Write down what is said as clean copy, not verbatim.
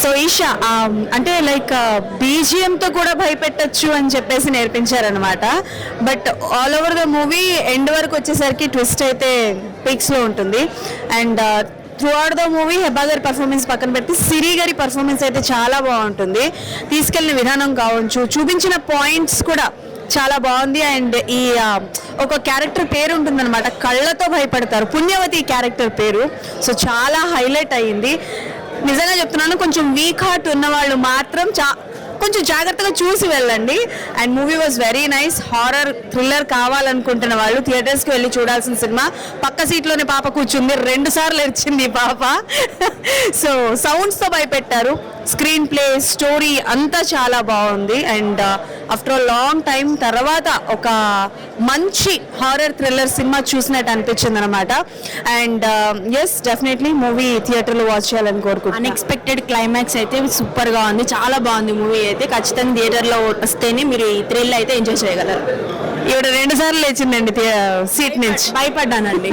So Isha అంటే like బీజిఎంతో కూడా భయపెట్టచ్చు అని చెప్పేసి నేర్పించారనమాట. But all over the movie end వరకు వచ్చేసరికి ట్విస్ట్ అయితే పీక్స్లో ఉంటుంది. And throughout the movie Hebah గారి పర్ఫార్మెన్స్ పక్కన పెట్టి సిరి గారి పర్ఫార్మెన్స్ అయితే చాలా బాగుంటుంది. తీసుకెళ్ళిన విధానం కావచ్చు, చూపించిన పాయింట్స్ కూడా చాలా బాగుంది. అండ్ ఈ ఒక క్యారెక్టర్ పేరు ఉంటుందన్నమాట, కళ్ళతో భయపడతారు, పుణ్యవతి క్యారెక్టర్ పేరు. సో చాలా హైలైట్ అయ్యింది. నిజంగా చెప్తున్నాను, కొంచెం వీక్ హార్ట్ ఉన్న వాళ్ళు మాత్రం కొంచెం జాగ్రత్తగా చూసి వెళ్ళండి. And movie was very nice. Horror thriller కావాలనుకుంటున్న వాళ్ళు థియేటర్స్కి వెళ్ళి చూడాల్సిన సినిమా. పక్క సీట్లోనే పాప కూర్చుంది, 2 సార్లు ఏడ్చింది పాప. సో సౌండ్స్తో భయపెట్టారు. స్క్రీన్ ప్లే, స్టోరీ అంతా చాలా బాగుంది. అండ్ ఆఫ్టర్ లాంగ్ టైం తర్వాత ఒక మంచి హారర్ థ్రిల్లర్ సినిమా చూసినట్టు అనిపించింది అనమాట. అండ్ ఎస్, డెఫినెట్లీ మూవీ థియేటర్లో వాచ్ చేయాలని కోరుకుంటున్నాను. అన్ఎక్స్పెక్టెడ్ క్లైమాక్స్ అయితే సూపర్గా ఉంది, చాలా బాగుంది మూవీ అయితే. ఖచ్చితంగా థియేటర్లో వస్తేనే మీరు ఈ థ్రిల్ అయితే ఎంజాయ్ చేయగలరు. ఈవిడ 2 సార్లు లేచిందండి సీట్ నుంచి. భయపడ్డానండి.